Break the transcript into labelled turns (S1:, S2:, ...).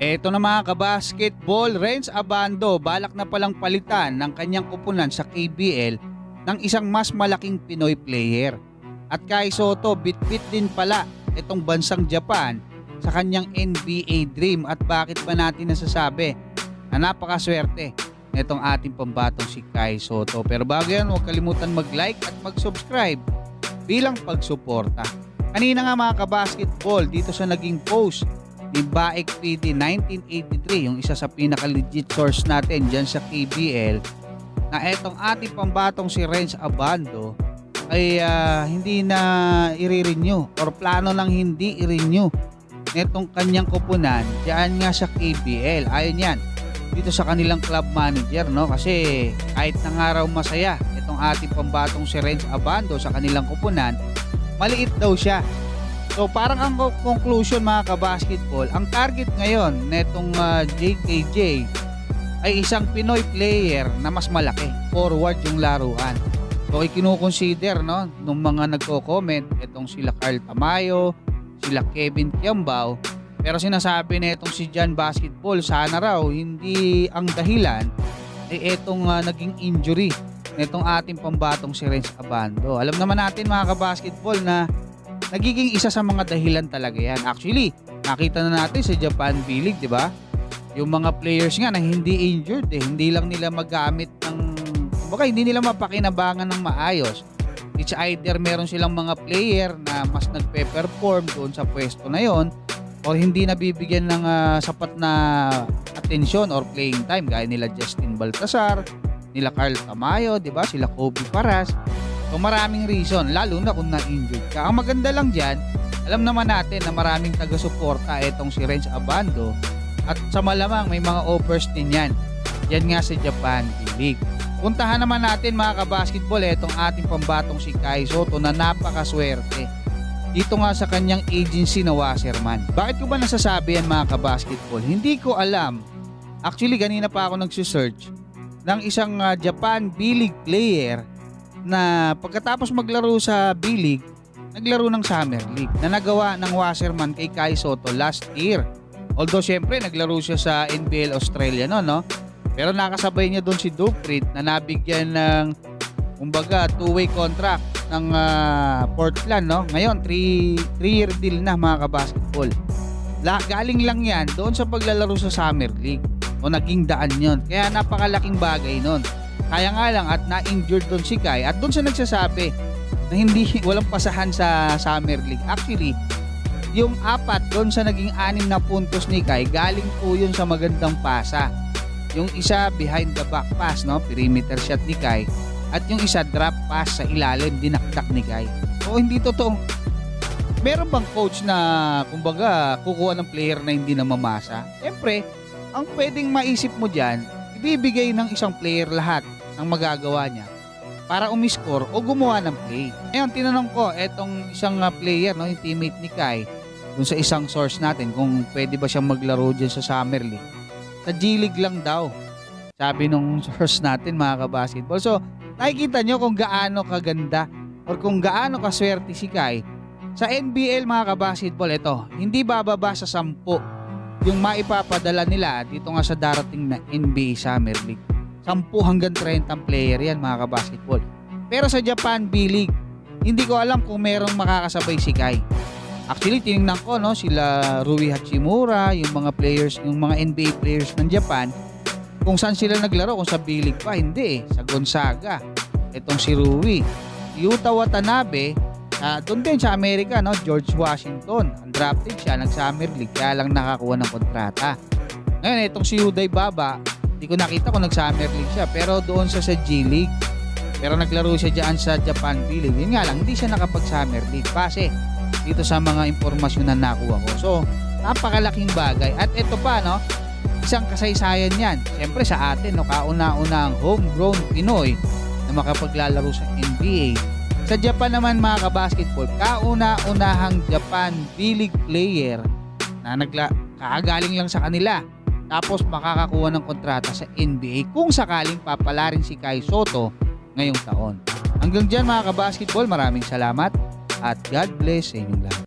S1: Eto na mga kabasketball, Renz Abando balak na palang palitan ng kanyang kupunan sa KBL ng isang mas malaking Pinoy player. At Kai Sotto, bit-bit din pala itong bansang Japan sa kanyang NBA dream. At bakit ba natin nasasabi na napakaswerte nitong ating pambatong si Kai Sotto. Pero bago yan, huwag kalimutan mag-like at mag-subscribe bilang pagsuporta. Kanina nga mga kabasketball, dito sa naging post ni Baek PD 1983, yung isa sa pinaka-legit source natin dyan sa KBL, na etong ating pambatong si Renz Abando ay hindi na i-renew or plano lang hindi i-renew netong kanyang kupunan dyan nga sa KBL. Ayon yan dito sa kanilang club manager, no? Kasi kahit na nga raw masaya itong ating pambatong si Renz Abando sa kanilang kupunan, maliit daw siya. So parang ang conclusion mga kabasketball, ang target ngayon netong JKJ ay isang Pinoy player na mas malaki, forward yung laruan. So ikinukonsider, no, nung mga nagko-comment itong sila Carl Tamayo, sila Kevin Kiambao, pero sinasabi na itong si John Basketball sana raw hindi ang dahilan ay itong naging injury netong ating pambatong si Renz Abando. Alam naman natin mga kabasketball na nagiging isa sa mga dahilan talaga yan. Actually, nakita na natin sa Japan B-League, di ba? Yung mga players nga na hindi injured, hindi lang nila magamit ng, baka hindi nila mapakinabangan ng maayos. It's either meron silang mga player na mas nagpe-perform doon sa pwesto na yon, o hindi nabibigyan ng sapat na atensyon or playing time, gaya nila Justin Baltasar, nila Carl Tamayo, di ba? Sila Kobe Paras. So maraming reason, lalo na kung na-injured ka. Ang maganda lang dyan, alam naman natin na maraming taga-suporta itong si Renz Abando, at sa malamang may mga offers din yan. Yan nga sa Japan B-League. Puntahan naman natin mga kabasketball itong ating pambatong si Kai Sotto na napakaswerte dito nga sa kanyang agency na Wasserman. Bakit ko ba nasasabi yan mga kabasketball? Hindi ko alam. Actually kanina pa ako nagsisearch ng isang Japan B-League player na pagkatapos maglaro sa B-League, naglaro ng Summer League na nagawa ng Wasserman kay Kai Sotto last year. Although syempre naglaro siya sa NBL Australia no? Pero nakasabay niya doon si Duprit na nabigyan ng kumbaga two-way contract ng Portland, no? Ngayon 3-year deal na mga kabasketball. Galing lang yan doon sa paglalaro sa Summer League. O naging daan yon. Kaya napakalaking bagay nun. Kaya nga lang at na-injured doon si Kai at doon siya nagsasabi na walang pasahan sa Summer League. Actually, yung 4 doon sa naging 6 na puntos ni Kai, galing po yun sa magandang pasa. Yung isa behind the back pass, no? Perimeter shot ni Kai. At yung isa drop pass sa ilalim, dinakdak ni Kai. O hindi totoo. Meron bang coach na kumbaga kukuha ng player na hindi na mamasa? Siyempre, ang pwedeng maisip mo dyan, ibibigay ng isang player lahat ng magagawa niya para umiscore o gumawa ng play. Ngayon, tinanong ko etong isang player, no, yung teammate ni Kai, dun sa isang source natin kung pwede ba siyang maglaro dyan sa Summer League. Sa G-League lang daw, sabi nung source natin mga kabasketball. So, nakikita nyo kung gaano kaganda or kung gaano kaswerte si Kai. Sa NBL mga kabasketball, ito, hindi bababa sa 10 yung maipapadala nila dito nga sa darating na NBA Summer League. 10 hanggang 30 player yan mga kabasketball. Pero sa Japan B-League, hindi ko alam kung merong makakasabay si Kai. Actually, tinignan ko, no, sila Rui Hachimura, yung mga players, yung mga NBA players ng Japan, kung saan sila naglaro, kung sa B-League pa, hindi. Sa Gonzaga, itong si Rui. Yuta Watanabe, doon din sa Amerika, no, George Washington, undrafted siya, nag-Summer League, kaya lang nakakuha ng kontrata. Ngayon, itong si Uday Baba, hindi ko nakita kung nag-Summer League siya, pero doon siya sa G-League. Pero naglaro siya dyan sa Japan B-League. Yun nga lang, hindi siya nakapag-Summer League. Kasi, dito sa mga impormasyon na nakuha ko. So, napakalaking bagay. At ito pa, no, isang kasaysayan yan. Siyempre sa atin, no, kauna-una ang homegrown Pinoy na makapaglalaro sa NBA. Sa Japan naman mga kabasketball, kauna-unahang Japan B-League player na kakagaling lang sa kanila. Tapos makakakuha ng kontrata sa NBA kung sakaling papalarin si Kai Sotto ngayong taon. Hanggang dyan mga kabasketball, maraming salamat at God bless sa inyong lahat.